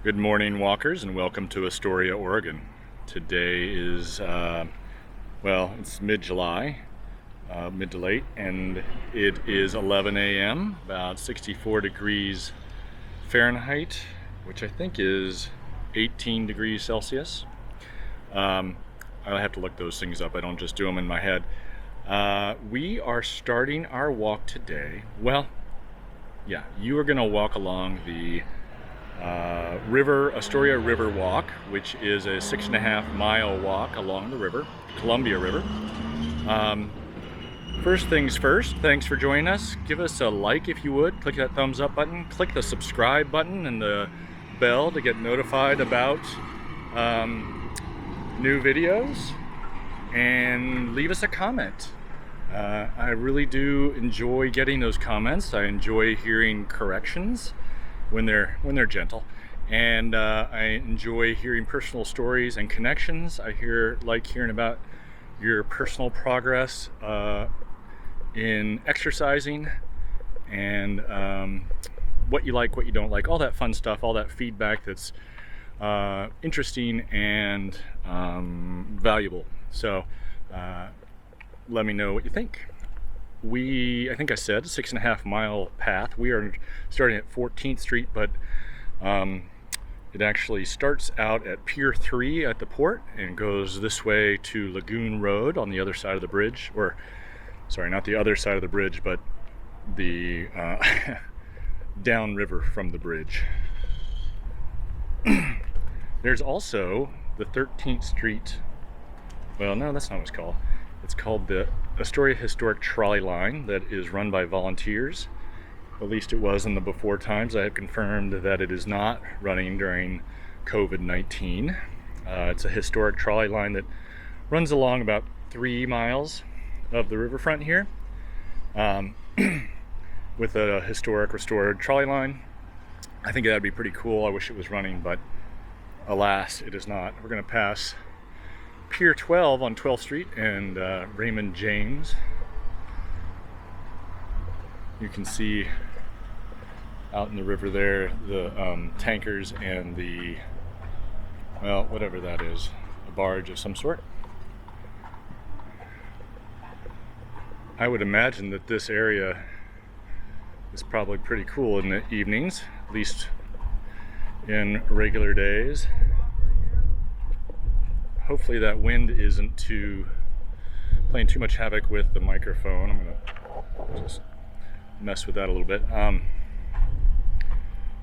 Good morning, walkers, and welcome to Astoria, Oregon. Today is, it's mid-July, mid to late, and it is 11 a.m., about 64 degrees Fahrenheit, which I think is 18 degrees Celsius. I'll have to look those things up. I don't just do them in my head. We are starting our walk today. You are going to walk along the Astoria Riverwalk, which is a 6.5-mile walk along the river, Columbia River. First things first, thanks for joining us. Give us a like if you would. Click that thumbs up button. Click the subscribe button and the bell to get notified about new videos. And leave us a comment. I really do enjoy getting those comments. I enjoy hearing corrections when they're gentle, and I enjoy hearing personal stories and connections. I like hearing about your personal progress in exercising, and what you like, what you don't like, all that fun stuff, all that feedback that's interesting and valuable. So let me know what you think. I think I said 6.5-mile path. We are starting at 14th Street, but it actually starts out at Pier 3 at the port and goes this way to Lagoon Road on the other side of the bridge, or sorry, not the other side of the bridge, but the downriver from the bridge. There's also the 13th Street, well, no, that's not what it's called. It's called the Astoria Historic Trolley Line, that is run by volunteers. At least it was in the before times. I have confirmed that it is not running during COVID-19. It's a historic trolley line that runs along about 3 miles of the riverfront here, with a historic restored trolley line. I think that'd be pretty cool. I wish it was running, but alas, it is not. We're going to pass Pier 12 on 12th Street and Raymond James. You can see out in the river there the tankers and the, well, whatever that is, a barge of some sort. I would imagine that this area is probably pretty cool in the evenings, at least in regular days. Hopefully that wind isn't playing too much havoc with the microphone. I'm gonna just mess with that a little bit.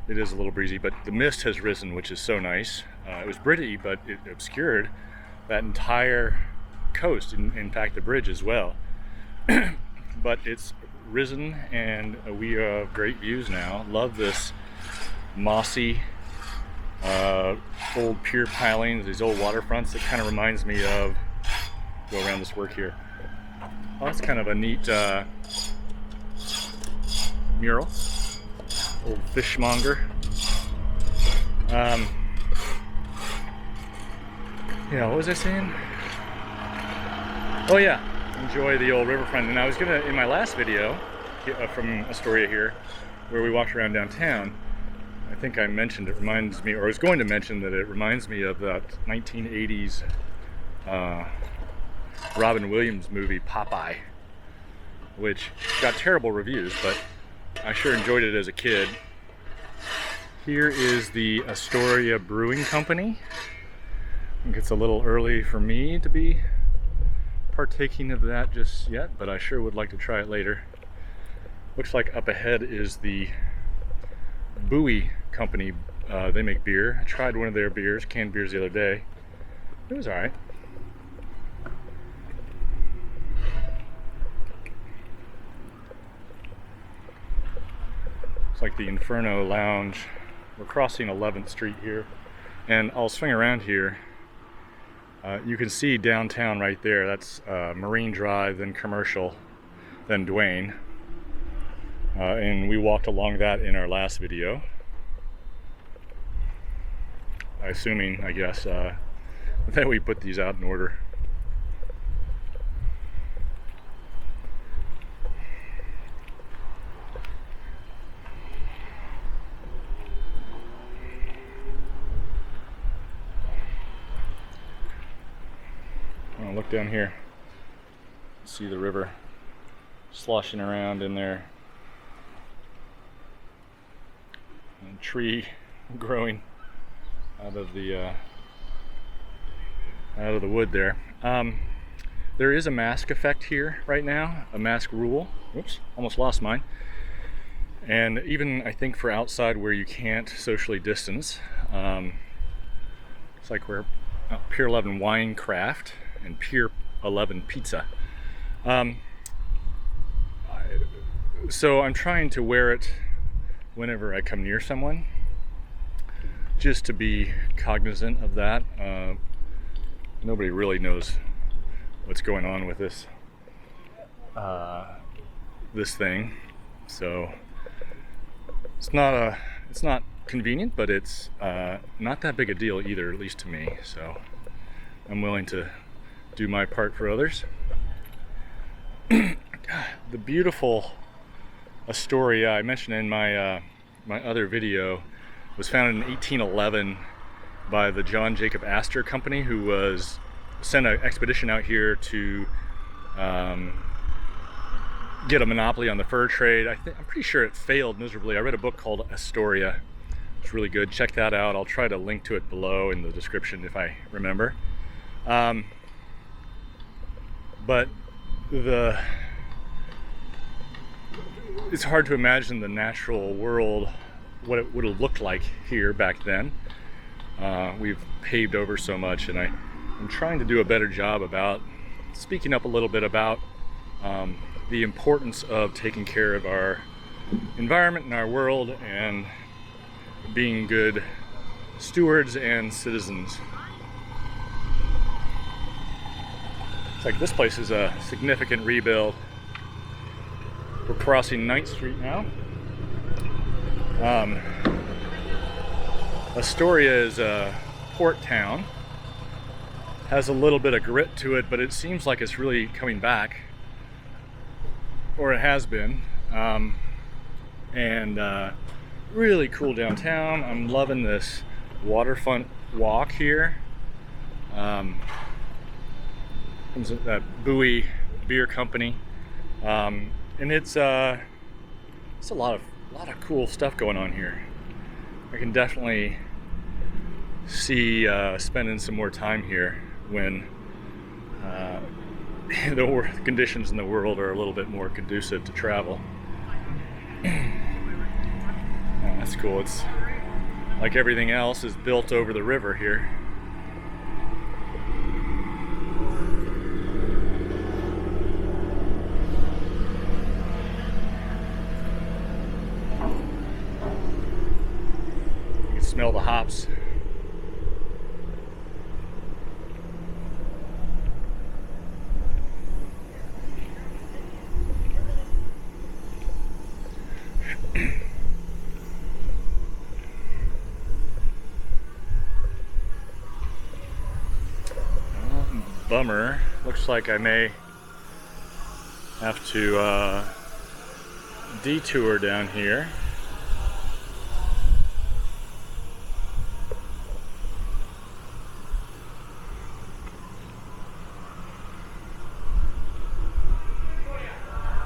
It is a little breezy, but the mist has risen, which is so nice. It was pretty, but it obscured that entire coast, in fact the bridge as well. But it's risen, and we have great views now. Love this mossy old pier pilings, these old waterfronts. It kind of reminds me of, go around this work here. Oh, that's kind of a neat mural. Old fishmonger. What was I saying? Oh yeah, enjoy the old riverfront. And I was gonna, in my last video from Astoria here, where we walked around downtown, I think I mentioned it reminds me, or I was going to mention that it reminds me of that 1980s Robin Williams movie Popeye, which got terrible reviews, but I sure enjoyed it as a kid. Here is the Astoria Brewing Company. I think it's a little early for me to be partaking of that just yet, but I sure would like to try it later. Looks like up ahead is the Bowie Company. They make beer. I tried one of their beers, canned beers, the other day. It was alright. It's like the Inferno Lounge. We're crossing 11th Street here, and I'll swing around here. You can see downtown right there. That's Marine Drive, then Commercial, then Duane. And we walked along that in our last video. I guess, that we put these out in order. look down here. See the river sloshing around in there. And a tree growing out of the wood there. There is a mask effect here right now, a mask rule. Oops, almost lost mine. And even I think for outside where you can't socially distance, it's like we're at Pier 11 Wine Craft and Pier 11 Pizza. So I'm trying to wear it whenever I come near someone, just to be cognizant of that. Nobody really knows what's going on with this this thing, so it's not convenient, but it's not that big a deal either, at least to me. So I'm willing to do my part for others. The beautiful Astoria I mentioned in my my other video was founded in 1811 by the John Jacob Astor Company, who was sent an expedition out here to get a monopoly on the fur trade. I'm pretty sure it failed miserably. I read a book called Astoria. It's really good. Check that out. I'll try to link to it below in the description if I remember. But it's hard to imagine the natural world, what it would have looked like here back then. We've paved over so much, and I'm trying to do a better job about speaking up a little bit about the importance of taking care of our environment and our world and being good stewards and citizens. It's like this place is a significant rebuild. We're crossing 9th Street now. Astoria is a port town. Has a little bit of grit to it, but it seems like it's really coming back, or it has been. Really cool downtown. I'm loving this waterfront walk here. Comes with that Bowie Beer Company, and it's a lot of cool stuff going on here. I can definitely see spending some more time here when the conditions in the world are a little bit more conducive to travel. That's cool. It's like everything else is built over the river here. You can smell the hops. Bummer. Looks like I may have to detour down here.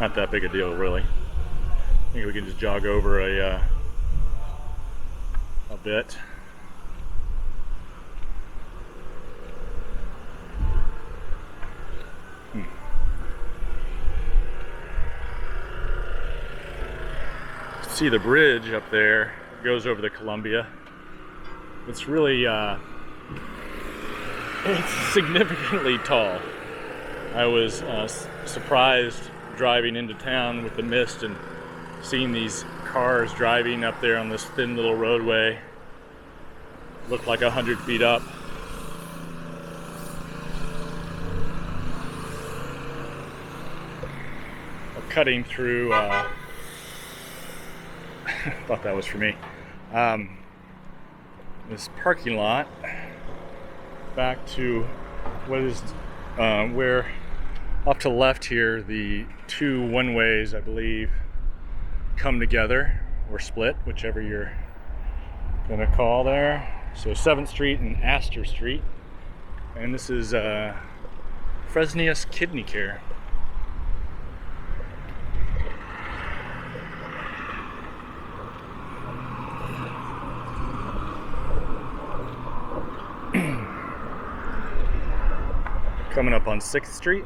Not that big a deal, really. I think we can just jog over a bit. See the bridge up there, goes over the Columbia. It's really it's significantly tall. I was surprised driving into town with the mist and seeing these cars driving up there on this thin little roadway. Looked like 100 feet up. We're cutting through thought that was for me. This parking lot back to what is where off to the left here the two one-ways, I believe, come together or split, whichever you're gonna call there. So 7th Street and Astor Street, and this is Fresnius Kidney Care. Coming up on 6th Street.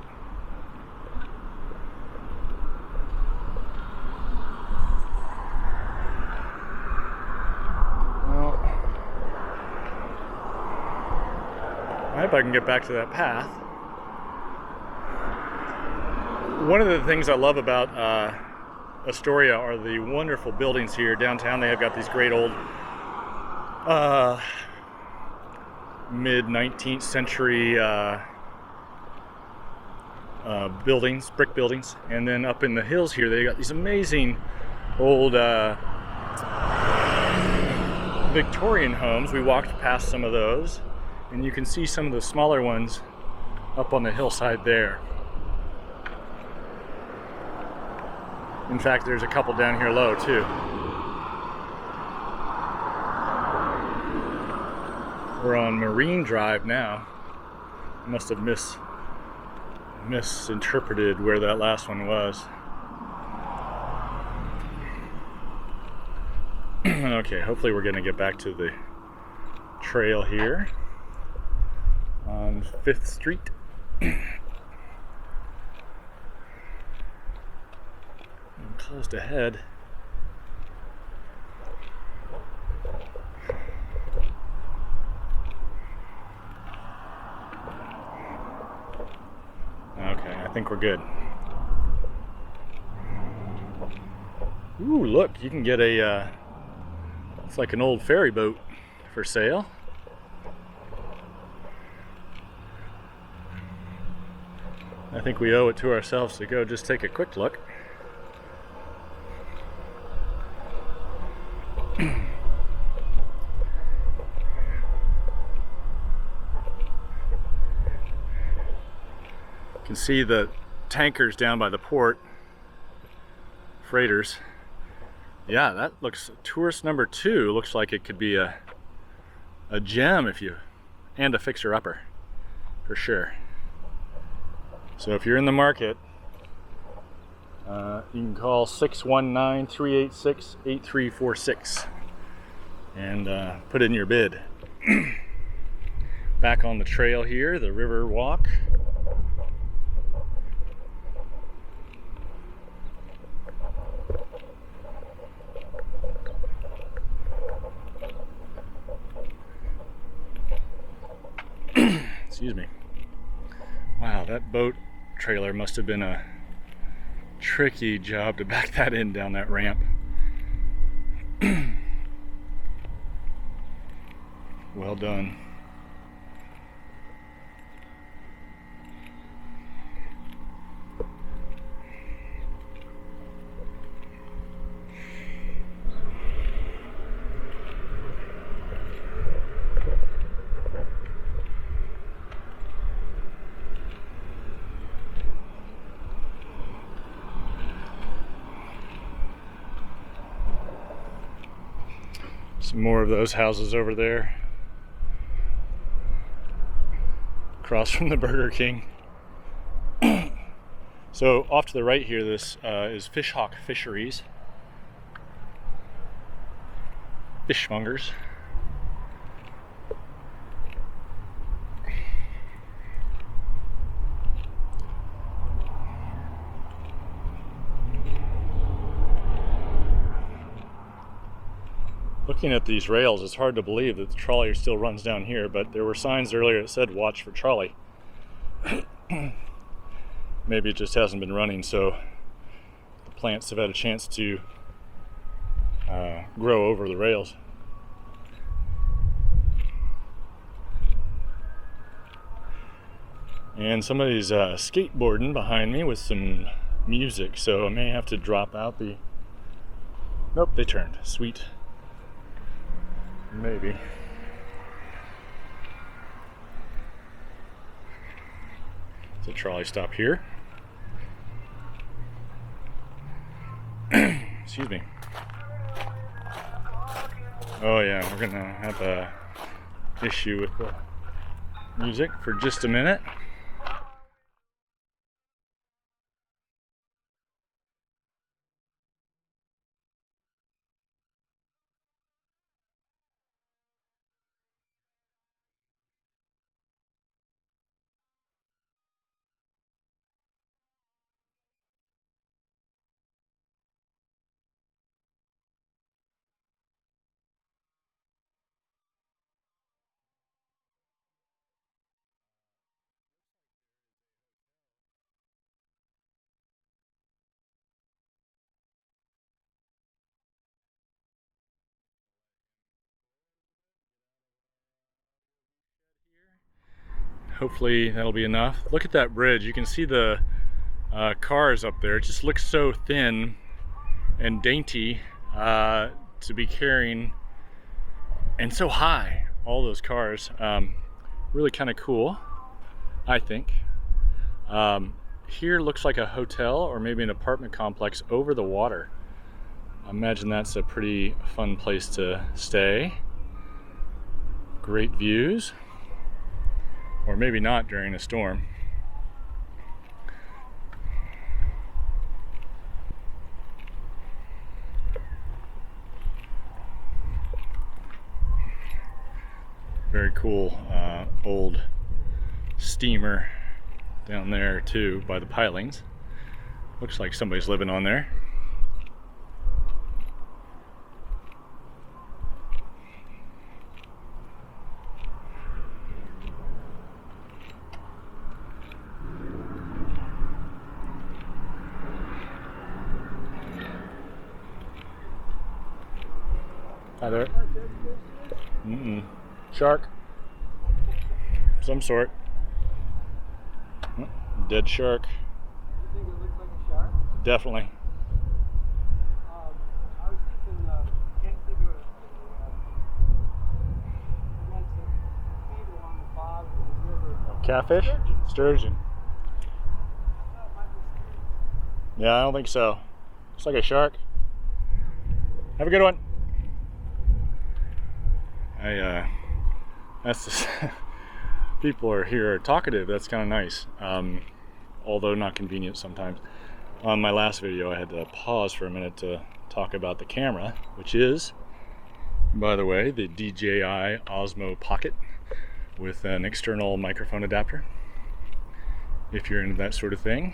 Well, I hope I can get back to that path. One of the things I love about Astoria are the wonderful buildings here downtown. They have got these great old mid-19th century buildings, brick buildings, and then up in the hills here they got these amazing old Victorian homes. We walked past some of those, and you can see some of the smaller ones up on the hillside there. In fact, there's a couple down here low too. We're on Marine Drive now. Must have misinterpreted where that last one was. Okay, hopefully we're gonna get back to the trail here on 5th Street. I'm closed ahead. Okay, I think we're good. Ooh, look, you can get a, it's like an old ferry boat for sale. I think we owe it to ourselves to go just take a quick look. You can see the tankers down by the port, freighters. Yeah, that looks, tourist number 2 looks like it could be a gem and a fixer-upper, for sure. So if you're in the market, you can call 619-386-8346 and put in your bid. Back on the trail here, the Riverwalk. Excuse me. Wow, that boat trailer must have been a tricky job to back that in down that ramp. Well done. Some more of those houses over there, across from the Burger King. So off to the right here, this is Fishhawk Fisheries. Fishmongers. Looking at these rails, it's hard to believe that the trolley still runs down here, but there were signs earlier that said watch for trolley. Maybe it just hasn't been running, so the plants have had a chance to grow over the rails. And somebody's skateboarding behind me with some music, so I may have to drop out the... Nope, they turned. Sweet. Maybe. It's a trolley stop here. Excuse me. Oh yeah, we're gonna have a issue with the music for just a minute. hopefully that'll be enough. Look at that bridge. You can see the cars up there. It just looks so thin and dainty to be carrying, and so high, all those cars. Really kind of cool, I think. Here looks like a hotel or maybe an apartment complex over the water. I imagine that's a pretty fun place to stay. Great views, or maybe not during a storm. Very cool old steamer down there too by the pilings. Looks like somebody's living on there. Hi there. Shark. Some sort. Dead shark. You think it looks like a shark? Definitely. I was thinking, can't think of it. The ones that feed along the bottom of the river. Catfish? Sturgeon. I thought it might be sturgeon. Yeah, I don't think so. Looks like a shark. Have a good one. That's just people are here are talkative. That's kind of nice, although not convenient sometimes. On my last video, I had to pause for a minute to talk about the camera, which is, by the way, the DJI Osmo Pocket with an external microphone adapter, if you're into that sort of thing.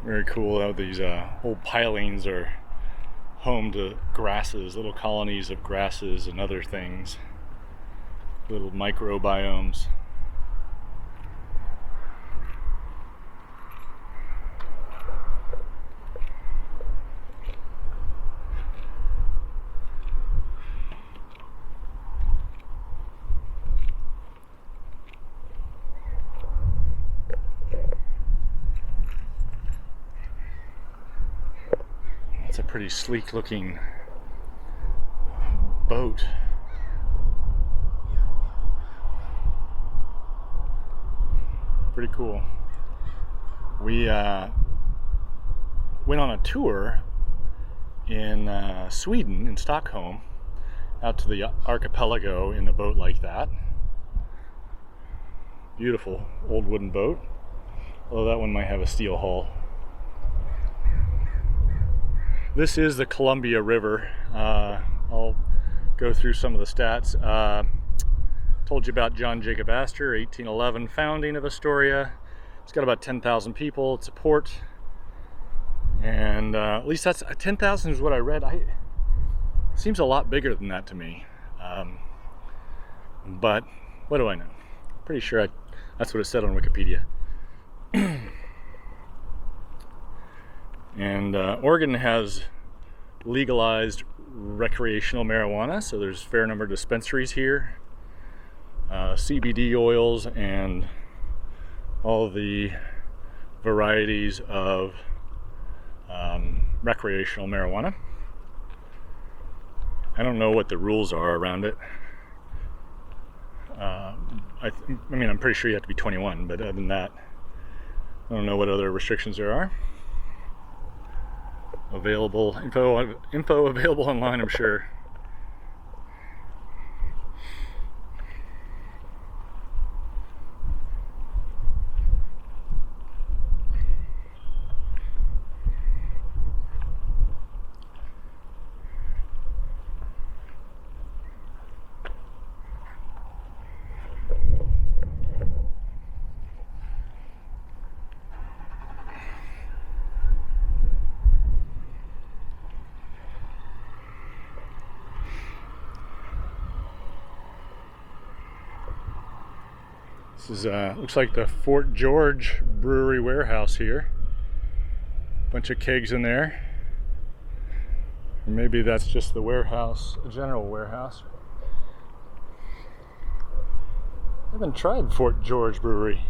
Very cool how these old pilings are home to grasses, little colonies of grasses and other things, little microbiomes. It's a pretty sleek looking boat. Pretty cool. We went on a tour in Sweden, in Stockholm, out to the archipelago in a boat like that. Beautiful old wooden boat, although that one might have a steel hull. This is the Columbia River. I'll go through some of the stats. Told you about John Jacob Astor, 1811 founding of Astoria. It's got about 10,000 people. It's a port, and at least that's 10,000 is what I read. It seems a lot bigger than that to me, but what do I know? Pretty sure that's what it said on Wikipedia. And Oregon has legalized recreational marijuana, so there's a fair number of dispensaries here. CBD oils and all the varieties of recreational marijuana. I don't know what the rules are around it. I mean, I'm pretty sure you have to be 21, but other than that, I don't know what other restrictions there are. Info available online, I'm sure. This is looks like the Fort George Brewery warehouse here. Bunch of kegs in there. Or maybe that's just the warehouse, a general warehouse. haven't tried Fort George Brewery.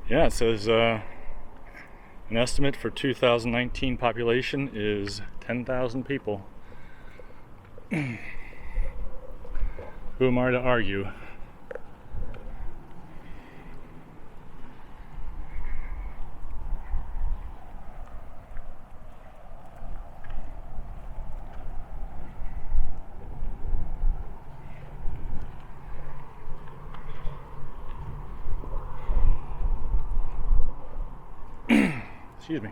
Yeah, it says an estimate for 2019 population is 10,000 people. Who am I to argue? Excuse me.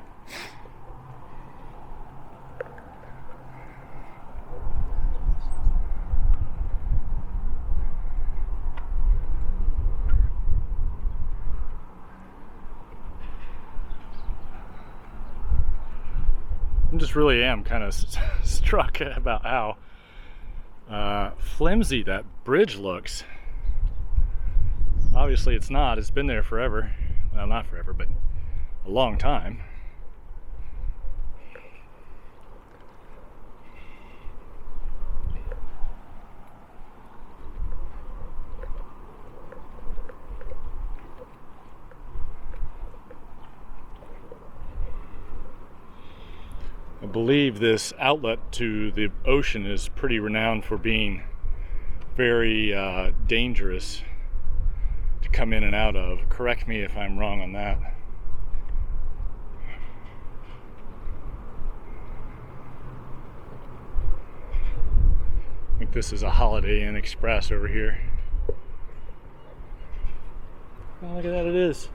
I just really am kind of struck about how flimsy that bridge looks. Obviously it's not. It's been there forever. Well, not forever, but a long time. I believe this outlet to the ocean is pretty renowned for being very dangerous to come in and out of. Correct me if I'm wrong on that. I think this is a Holiday Inn Express over here. Oh, look at that, it is.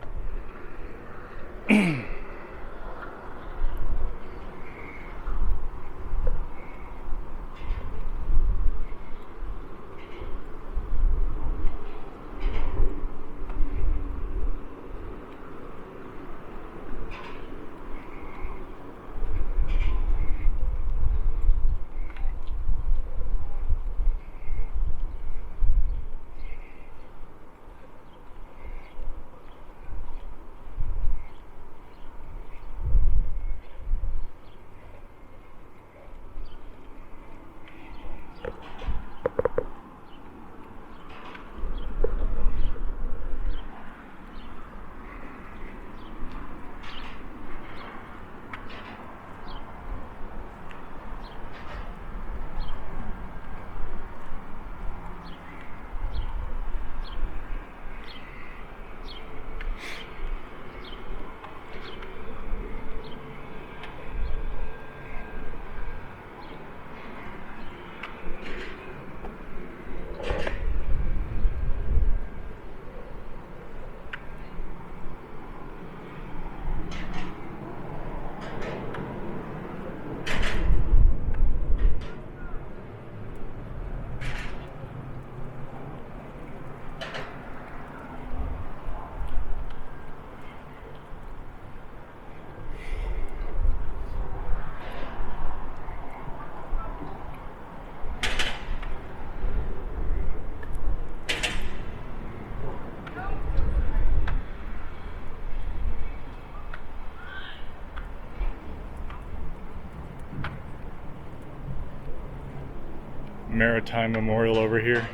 Maritime Memorial over here.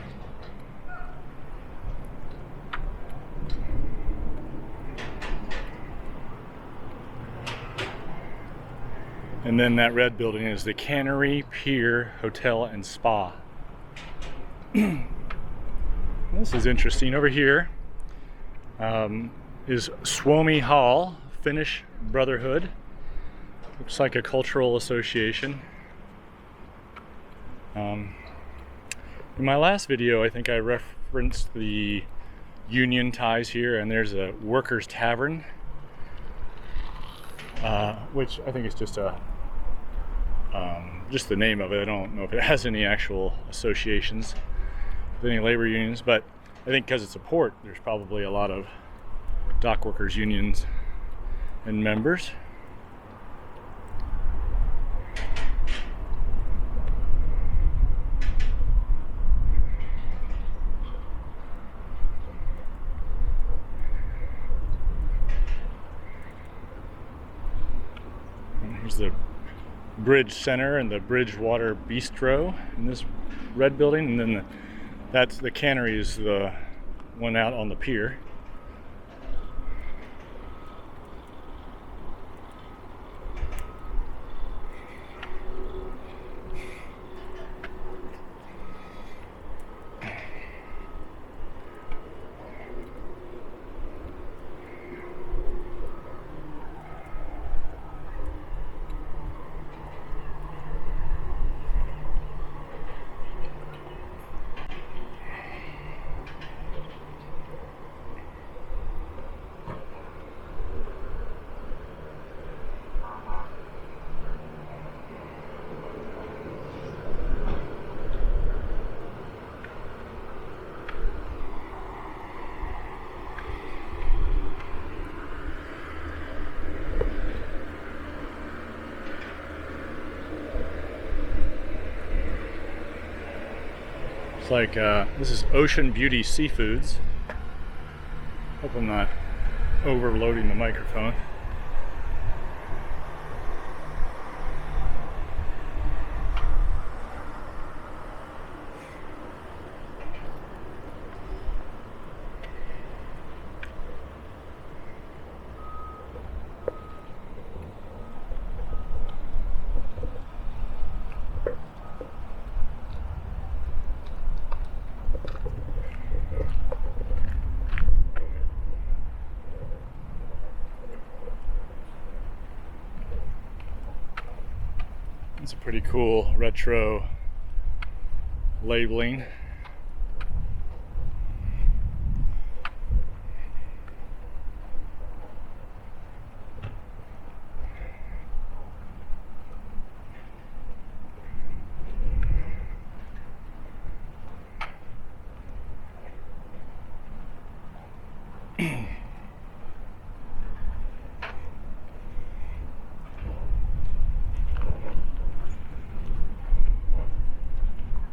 And then that red building is the Cannery Pier Hotel and Spa. This is interesting. Over here is Suomi Hall, Finnish Brotherhood. Looks like a cultural association. In my last video, I think I referenced the union ties here, and there's a workers' tavern, which I think is just the name of it. I don't know if it has any actual associations with any labor unions, but I think because it's a port, there's probably a lot of dock workers unions and members. Here's the Bridge Center and the Bridgewater Bistro in this red building, and then that's the cannery is the one out on the pier. It's like this is Ocean Beauty Seafoods. Hope I'm not overloading the microphone. It's a pretty cool retro labeling.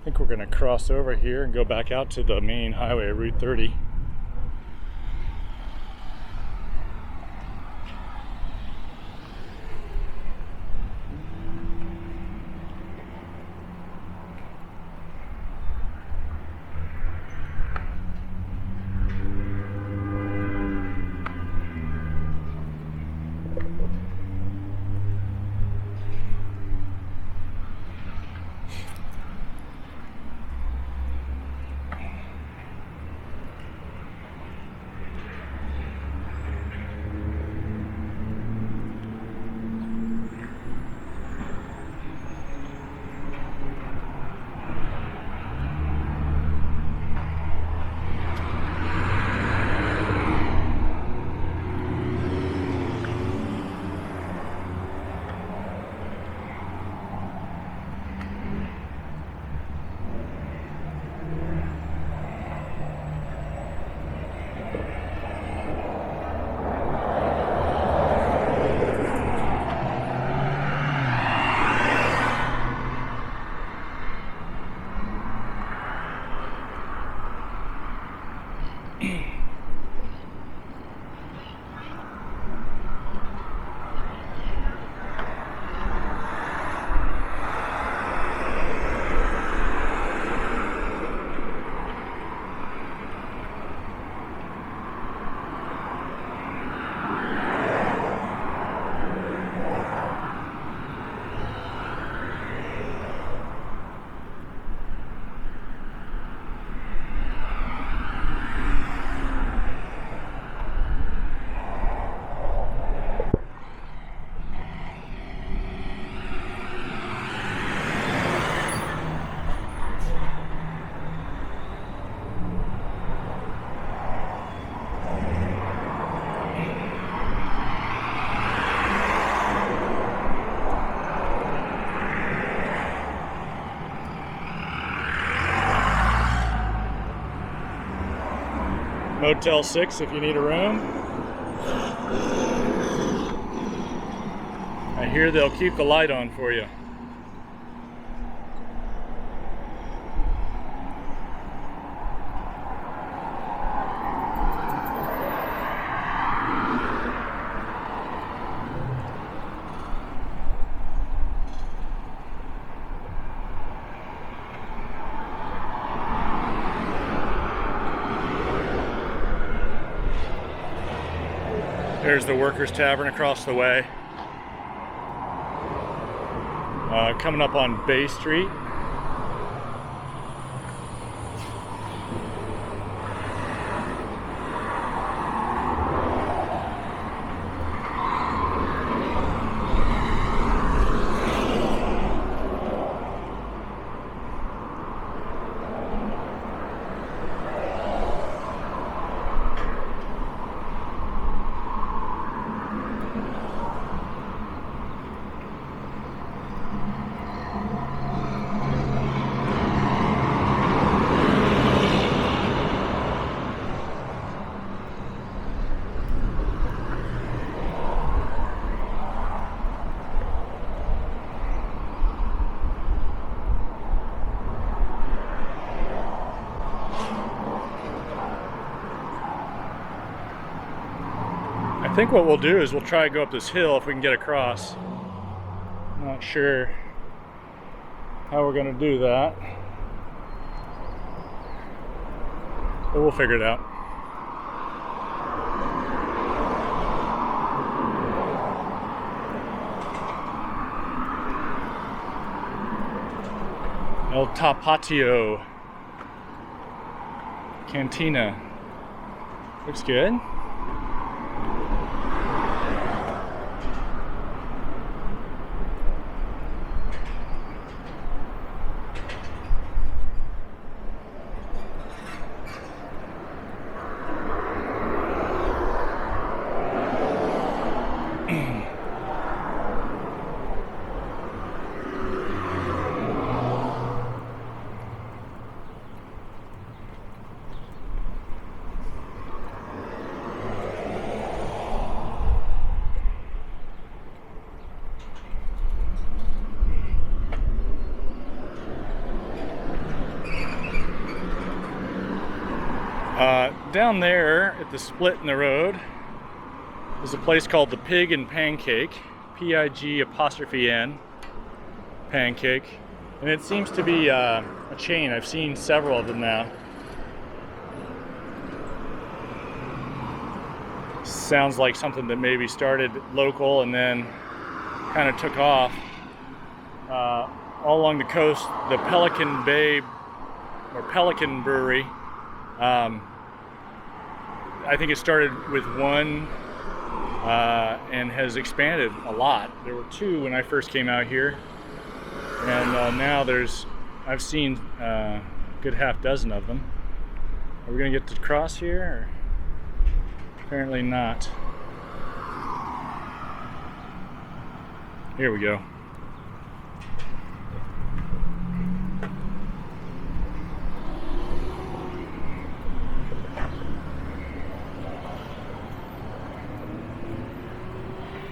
I think we're going to cross over here and go back out to the main highway, Route 30. Motel 6 if you need a room. I hear they'll keep the light on for you. There's the Workers Tavern across the way. Coming up on Bay Street. I think what we'll do is we'll try to go up this hill if we can get across. Not sure how we're going to do that, but we'll figure it out. El Tapatio Cantina. Looks good. Down there at the split in the road is a place called the Pig and Pancake, P-I-G''N, Pancake, and it seems to be a chain. I've seen several of them now. Sounds like something that maybe started local and then kind of took off. All along the coast, the Pelican Bay or Pelican Brewery. I think it started with one and has expanded a lot. There were two when I first came out here, and now I've seen a good half dozen of them. Are we gonna get to cross here? Or? Apparently not. Here we go.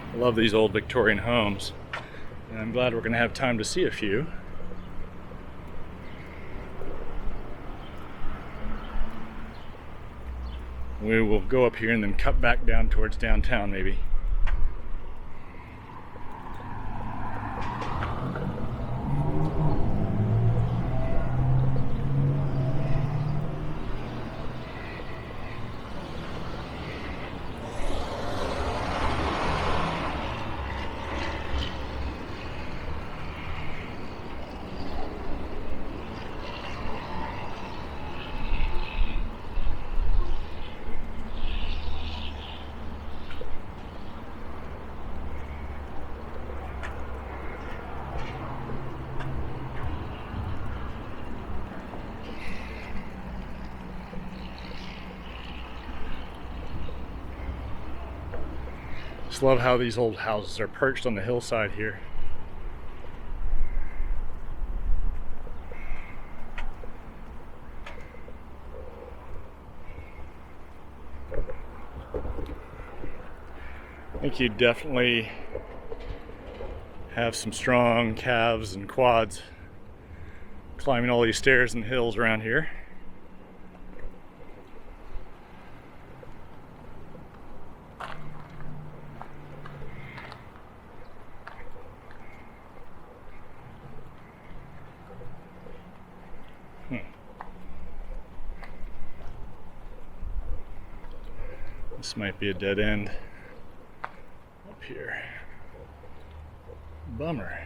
I love these old Victorian homes, and I'm glad we're going to have time to see a few. We will go up here and then cut back down towards downtown maybe. Just love how these old houses are perched on the hillside here. think you definitely have some strong calves and quads climbing all these stairs and hills around here. This might be a dead end up here. Bummer.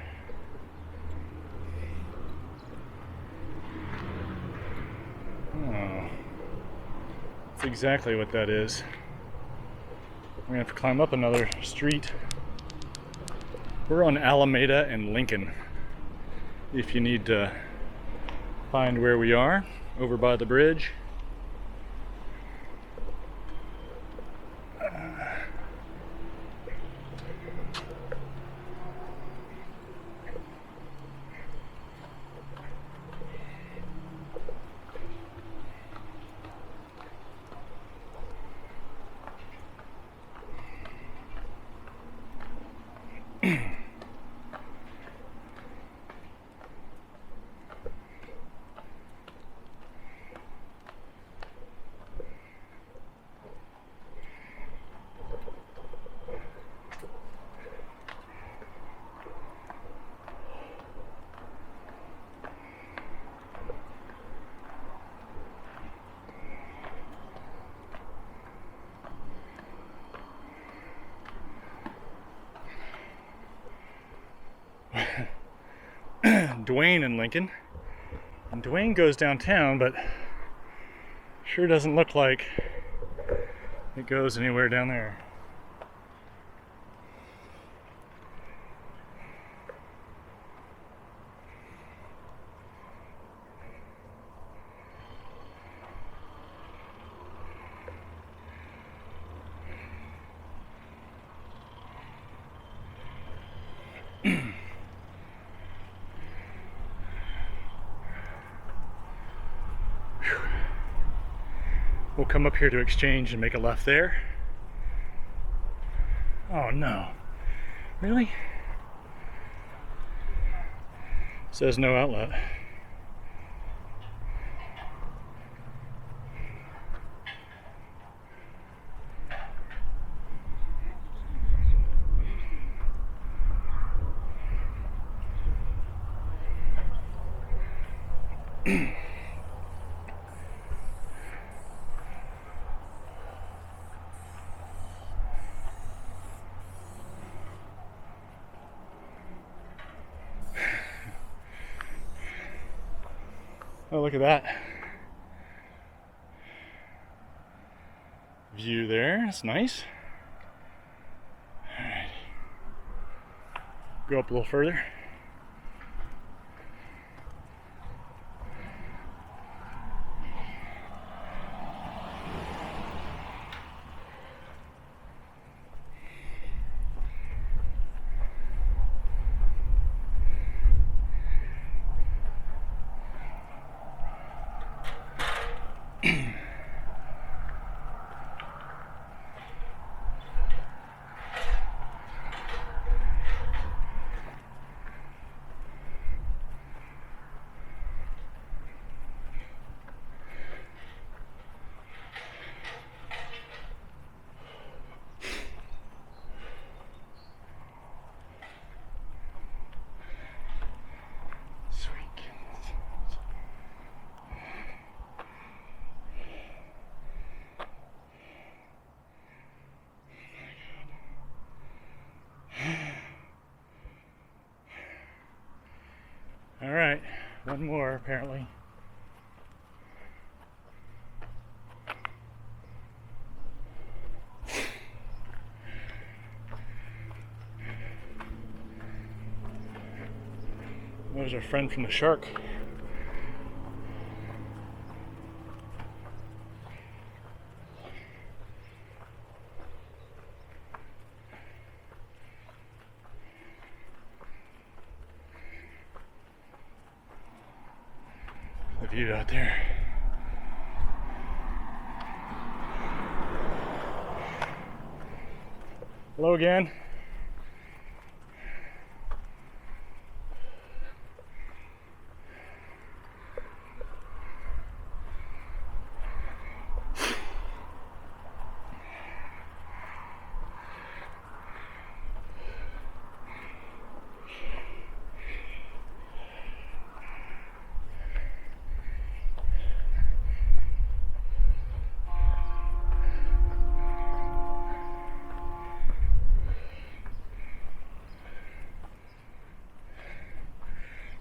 Oh, that's exactly what that is. We're gonna have to climb up another street. We're on Alameda and Lincoln. If you need to find where we are, over by the bridge. Dwayne in Lincoln, and Dwayne goes downtown, but sure doesn't look like it goes anywhere down there. We'll come up here to exchange and make a left there. Oh no. Really? Says no outlet. Oh, look at that view there. It's nice. All right. Go up a little further. All right, one more apparently. There's our friend from the shark. The view out there. Hello again.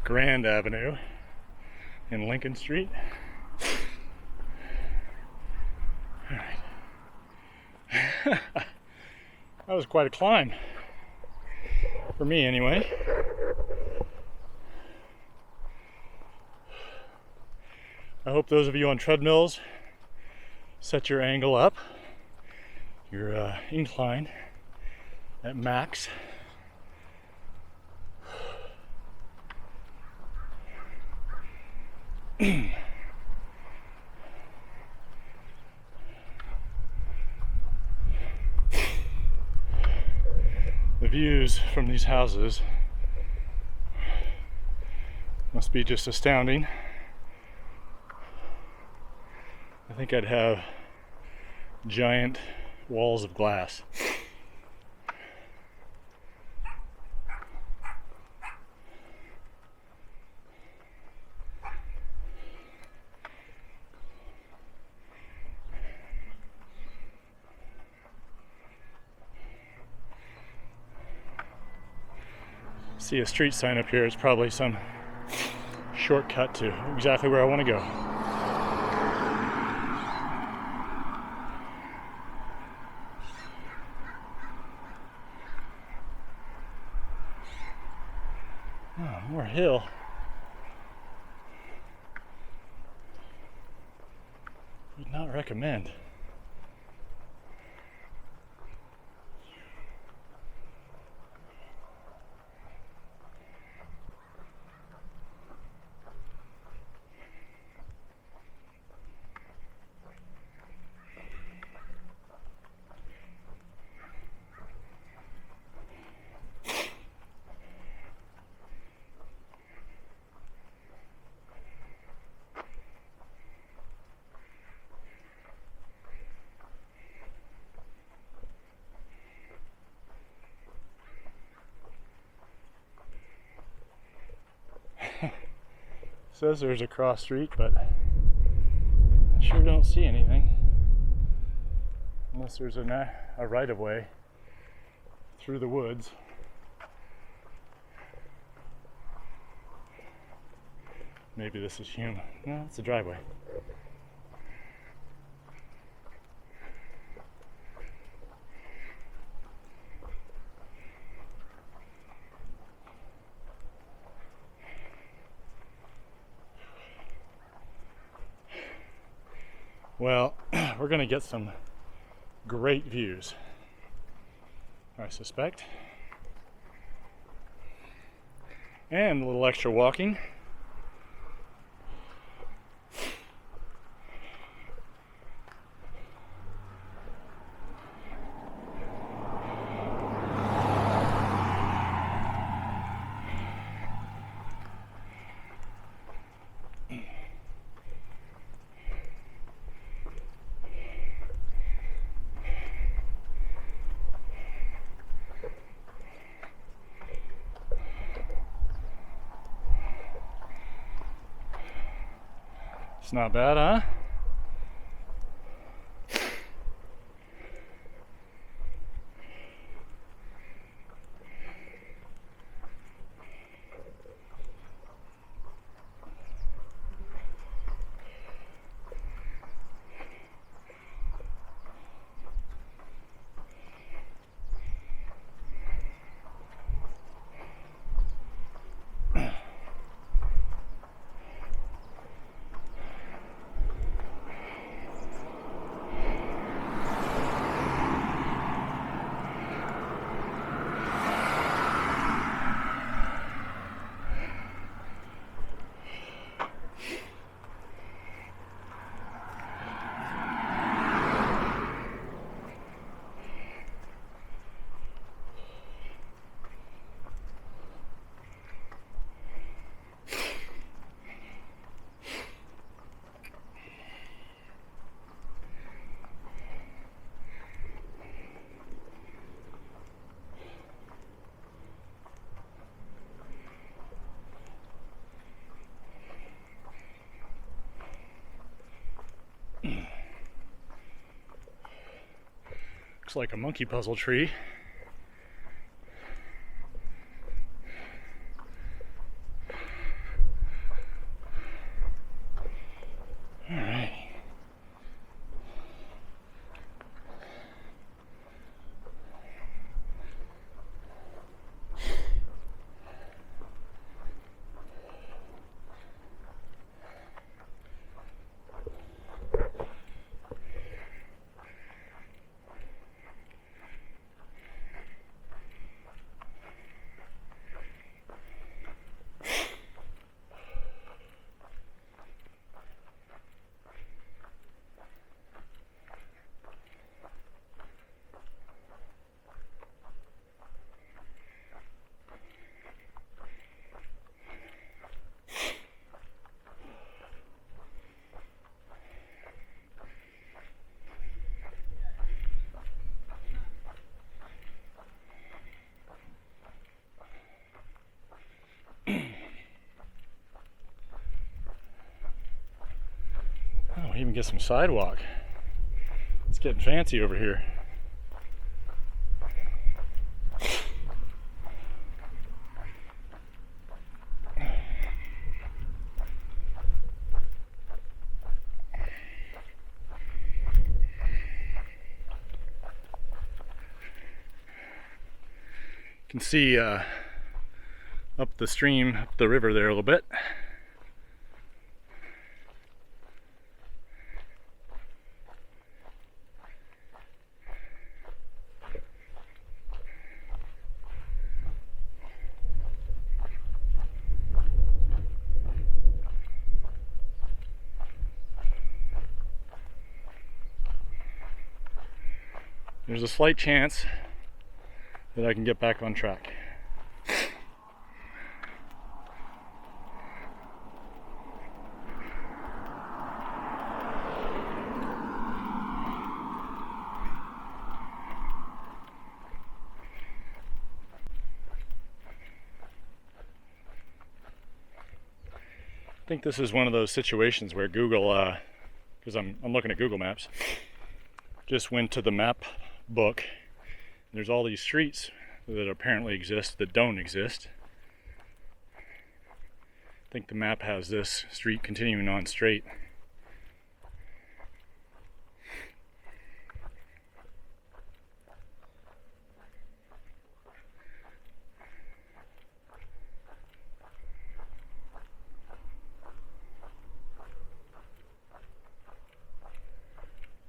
Grand Avenue in Lincoln Street. All right. That was quite a climb. For me, anyway. I hope those of you on treadmills set your angle up, your incline at max. The views from these houses must be just astounding. I think I'd have giant walls of glass. See a street sign up here. It's probably some shortcut to exactly where I want to go. Oh, more hill. Would not recommend. Says there's a cross street, but I sure don't see anything. Unless there's a right-of-way through the woods. Maybe this is human. No, it's a driveway. Well, we're gonna get some great views, I suspect. And a little extra walking. It's not bad, huh? Looks like a monkey puzzle tree. All right. Oh, we even get some sidewalk. It's getting fancy over here. You can see up the stream, up the river there a little bit. There's a slight chance that I can get back on track. I think this is one of those situations where Google, because I'm looking at Google Maps, just went to the map book. There's all these streets that apparently exist that don't exist. I think the map has this street continuing on straight.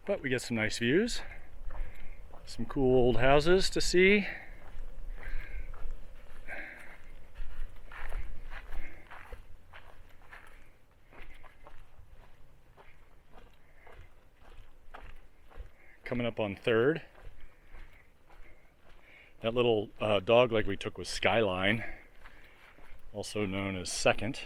But we get some nice views. Some cool old houses to see. Coming up on 3rd. That little dog leg we took was Skyline, also known as 2nd.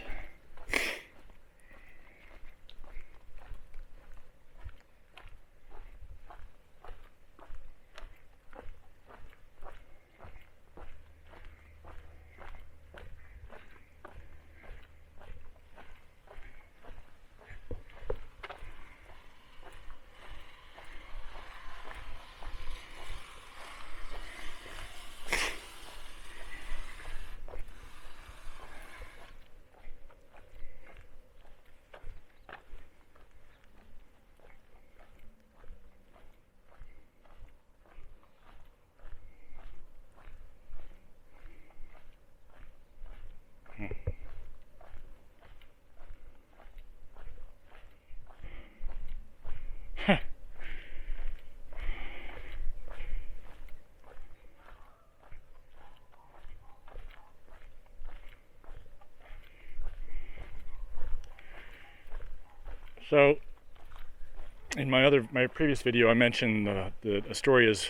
So, in my previous video, I mentioned the Astoria's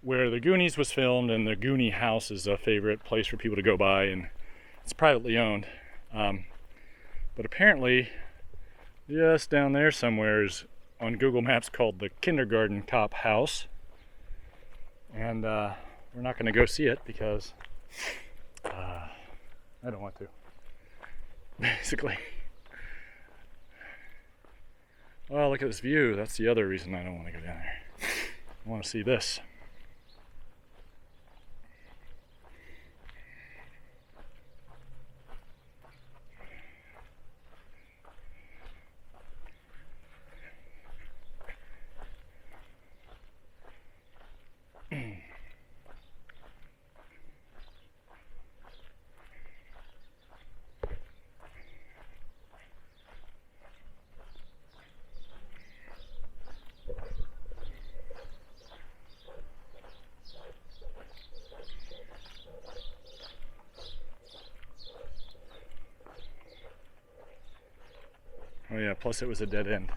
where the Goonies was filmed, and the Goonie house is a favorite place for people to go by, and it's privately owned. But apparently, just down there somewhere is on Google Maps called the Kindergarten Cop House, and we're not going to go see it because I don't want to. Basically. Well, look at this view. That's the other reason I don't want to go down there. I want to see this. Oh yeah, plus it was a dead end.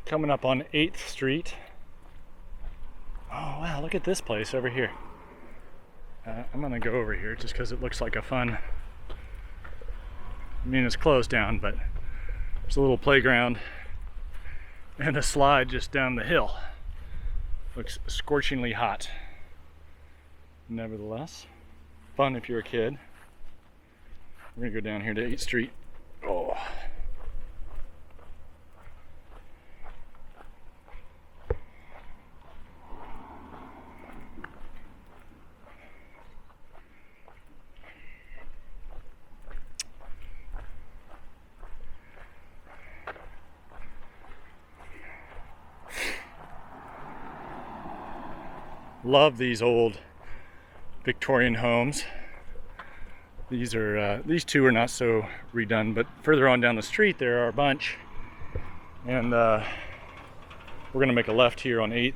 Coming up on 8th Street. Oh wow, look at this place over here. I'm gonna go over here just because it looks like a fun, I mean it's closed down, but there's a little playground and a slide just down the hill. Looks scorchingly hot. Nevertheless, fun if you're a kid. We're gonna go down here to 8th Street. Oh. Love these old Victorian homes. These two are not so redone, but further on down the street there are a bunch. And we're gonna make a left here on 8th,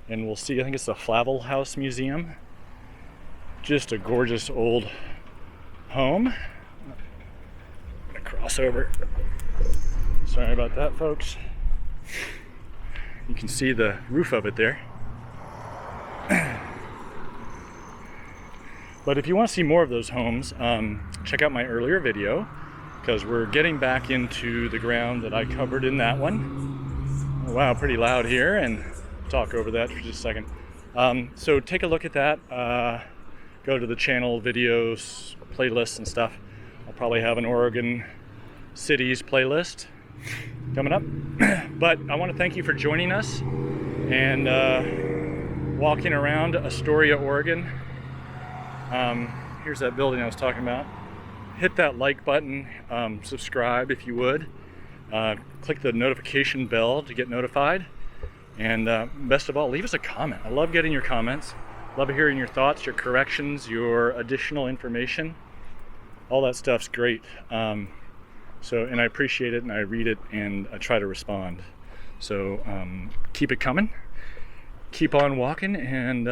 and we'll see. I think it's the Flavel House Museum. Just a gorgeous old home. I'm gonna cross over. Sorry about that, folks. You can see the roof of it there. But if you want to see more of those homes, check out my earlier video, because we're getting back into the ground that I covered in that one. Oh, wow, pretty loud here, and talk over that for just a second. So take a look at that. Go to the channel videos, playlists and stuff. I'll probably have an Oregon cities playlist coming up. But I want to thank you for joining us and walking around Astoria, Oregon. Here's that building I was talking about. Hit that like button, subscribe if you would. Click the notification bell to get notified. And best of all, leave us a comment. I love getting your comments. Love hearing your thoughts, your corrections, your additional information. All that stuff's great. So, and I appreciate it, and I read it, and I try to respond. So keep it coming, keep on walking, and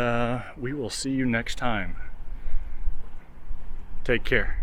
we will see you next time. Take care.